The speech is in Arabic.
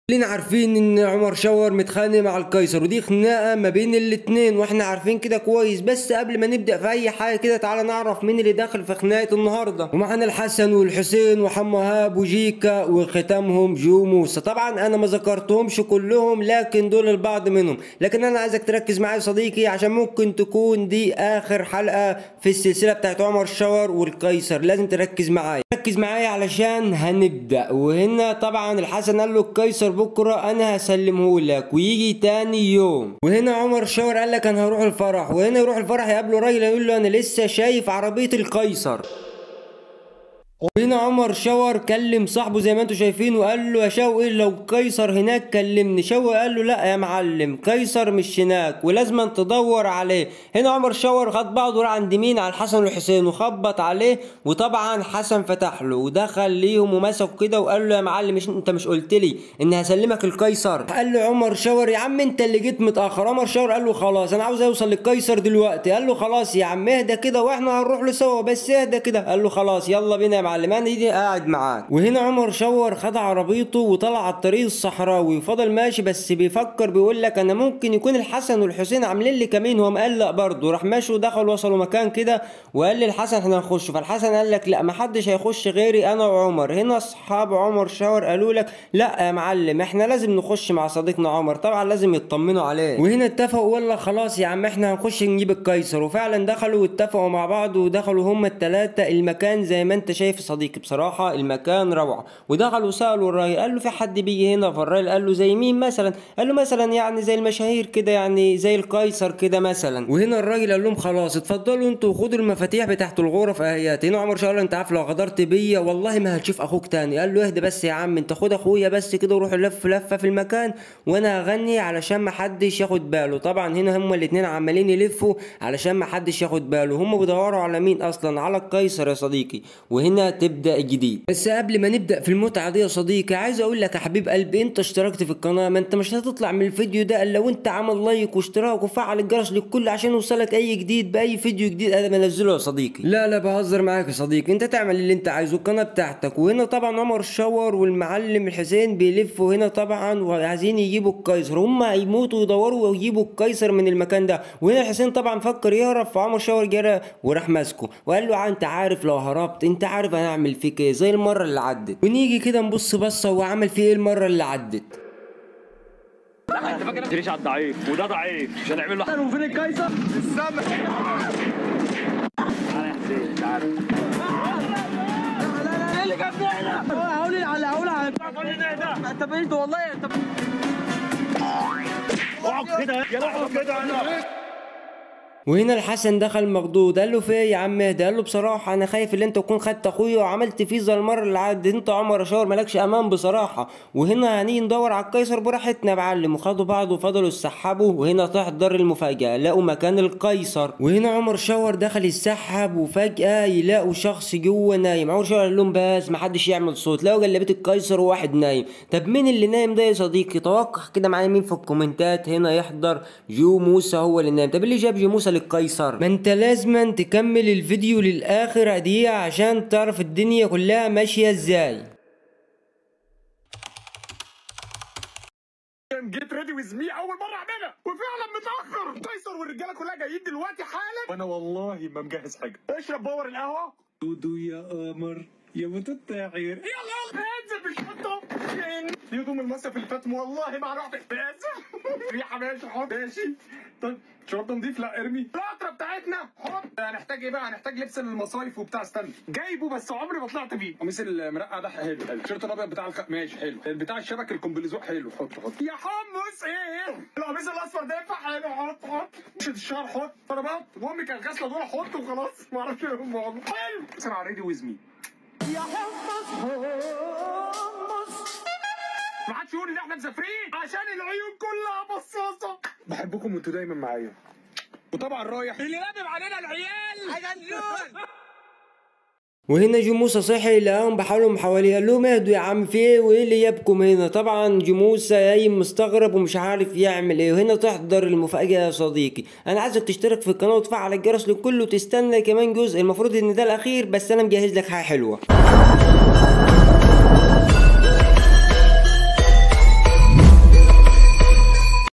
كلنا عارفين ان عمر شاور متخانق مع القيصر، ودي خناقه ما بين الاتنين واحنا عارفين كده كويس. بس قبل ما نبدا في اي حاجه كده تعالى نعرف مين اللي داخل في خناقه النهارده. ومعانا الحسن والحسين وحمو هاب وجيكا وختامهم جو موسى. طبعا انا ما ذكرتهمش كلهم لكن دول البعض منهم، لكن انا عايزك تركز معايا يا صديقي عشان ممكن تكون دي اخر حلقه في السلسله بتاعت عمر شاور والقيصر. لازم تركز معايا، ركز معايا علشان هنبدا. وهنا طبعا الحسن قال له القيصر بكره انا هسلمه لك ويجي تاني يوم. وهنا عمر شاور قال لك انا هروح الفرح. وهنا يروح الفرح يقابله راجل يقول له انا لسه شايف عربيه القيصر. وهنا عمر شاور كلم صاحبه زي ما انتم شايفين وقال له يا شوقي لو قيصر هناك كلمني. شوقي قال له لا يا معلم قيصر مش هناك ولازم تدور عليه. هنا عمر شاور خد بعضه وراح عند مين؟ على الحسن والحسين وخبط عليه، وطبعا حسن فتح له ودخل ليهم ومسكوا كده وقال له يا معلم انت مش قلت لي ان هسلمك القيصر؟ قال له عمر شاور يا عم انت اللي جيت متاخر. عمر شاور قال له خلاص انا عاوز اوصل للقيصر دلوقتي. قال له خلاص يا عم اهدى كده واحنا هنروح له سوا، بس اهدى كده. قال له خلاص يلا بينا يا معلم انا ايدي قاعد معاك. وهنا عمر شاور خد عربيته وطلع على الطريق الصحراوي وفضل ماشي، بس بيفكر بيقول لك انا ممكن يكون الحسن والحسين عاملين لي كمين. هو مقلق برضه، راح ماشي ودخل وصلوا مكان كده وقال للحسن احنا هنخش. فالحسن قال لك لا محدش هيخش غيري انا وعمر. هنا اصحاب عمر شاور قالوا لك لا يا معلم احنا لازم نخش مع صديقنا عمر، طبعا لازم يطمنوا عليه. وهنا اتفقوا ولا خلاص يا عم احنا هنخش نجيب القيصر. وفعلا دخلوا واتفقوا مع بعض ودخلوا هما الثلاثه المكان زي ما انت شايف يا صديقي. بصراحه المكان روعه. ودخلوا سالوا الراجل قال له في حد بيجي هنا؟ فالراجل قال له زي مين مثلا؟ قال له مثلا يعني زي المشاهير كده، يعني زي القيصر كده مثلا. وهنا الراجل قال لهم خلاص اتفضلوا انتوا خدوا المفاتيح بتاعت الغرف اهيات. هنا عمر شاور انت عارف لو غدرت بيا والله ما هتشوف اخوك تاني. قال له اهدى بس يا عم انت خد اخويا بس كده وروح لف لفه في المكان وانا هغني علشان ما حدش ياخد باله. طبعا هنا هما الاثنين عمالين يلفوا علشان ما حدش ياخد باله. هما بيدوروا على مين اصلا؟ على القيصر يا صديقي. وهنا تبدا الجديد. بس قبل ما نبدا في المتعه دي يا صديقي عايز اقول لك يا حبيب قلبي انت اشتركت في القناه، ما انت مش هتطلع من الفيديو ده الا لو انت عمل لايك واشتراك وفعل الجرس للكل عشان يوصلك اي جديد باي فيديو جديد انا بنزله يا صديقي. لا بهزر معاك يا صديقي، انت تعمل اللي انت عايزه القناه بتاعتك. وهنا طبعا عمر شاور والمعلم الحسين بيلفوا هنا طبعا وعايزين يجيبوا القيصر. هم هيموتوا يدوروا ويجيبوا القيصر من المكان ده. وهنا الحسين طبعا فكر يهرب، فعمر شاور جرى وراح ماسكه وقال له انت عارف لو هربت انت عارف انا هعمل فيك ايه زي المره اللي عدت. ونيجي كده نبص بصه هو عمل فيه ايه المره اللي عدت. انت فاكر تريش على الضعيف وده ضعيف مش هنعمل له حاجه. وفين القيصر؟ السما. تعالى يا حسين تعالى. ايه اللي جابني هنا؟ هقول على تقول لي ده انت بعيد والله انت. اقعد كده يا اقعد كده انا. وهنا الحسن دخل مخضوض قال له في ايه يا عم اهدى؟ قال له بصراحه انا خايف ان انت تكون خدت اخويا وعملت فيه زي المره اللي عدت. انت عمر شاور مالكش امان بصراحه. وهنا هنيجي ندور على القيصر براحتنا يا معلم. وخدوا بعض وفضلوا يسحبوا. وهنا تحضر المفاجاه لقوا مكان القيصر. وهنا عمر شاور دخل يسحب وفجاه يلاقوا شخص جوه نايم. عمر شاور قال لهم بس محدش يعمل صوت. لقوا جلابيه القيصر وواحد نايم. طب مين اللي نايم ده يا صديقي؟ توقع كده معايا مين في الكومنتات. هنا يحضر جو موسى هو اللي نايم. طب اللي جاب جو موسى القيصر؟ ما انت لازم تكمل الفيديو للاخر دي عشان تعرف الدنيا كلها ماشيه ازاي. جيت ريدي ويز مي اول مره اعملها وفعلا متاخر. قيصر والرجاله كلها جايين دلوقتي حالا وانا والله ما مجهز حاجه. اشرب باور القهوه. دودو يا قمر يا بطوط طاير. يلا انزل بالشنطه. فين هدوم المصيف اللي فات؟ والله ما رحت. اسف. ريحه ماشي حط ماشي. طيب شرطه نضيف لا ارمي. القطره بتاعتنا حط. هنحتاج ايه بقى؟ هنحتاج لبس المصايف وبتاع. استنى جايبه بس عمري ما طلعت بيه. قميص المرقع ده حلو. الشيرت الابيض بتاع ماشي حلو. بتاع الشبك الكومبليزو حلو. حط يا حمص. ايه القميص الاصفر ده ينفع؟ حلو حط. مشط الشعر حط. طلبات وامي كانت غاسله دول حط وخلاص. ما اعرفش ايه الموضوع. حلو. اسرع ريدي ويز مي يا حمص. ما حدش يقول ان احنا مسافرين عشان العيون كلها بصاصه. بحبكم وانتوا دايما معايا. وطبعا رايح اللي نادم علينا العيال هيجنون. وهنا جو موسى صحي لقاهم بحالهم حواليه. قال لهم اهدوا يا عم في ايه وايه اللي جابكم هنا؟ طبعا جو موسى قايم مستغرب ومش عارف يعمل ايه. وهنا تحضر المفاجاه يا صديقي. انا عايزك تشترك في القناه وتفعل الجرس للكل وتستنى كمان جزء. المفروض ان ده الاخير بس انا مجهز لك حاجه حلوه.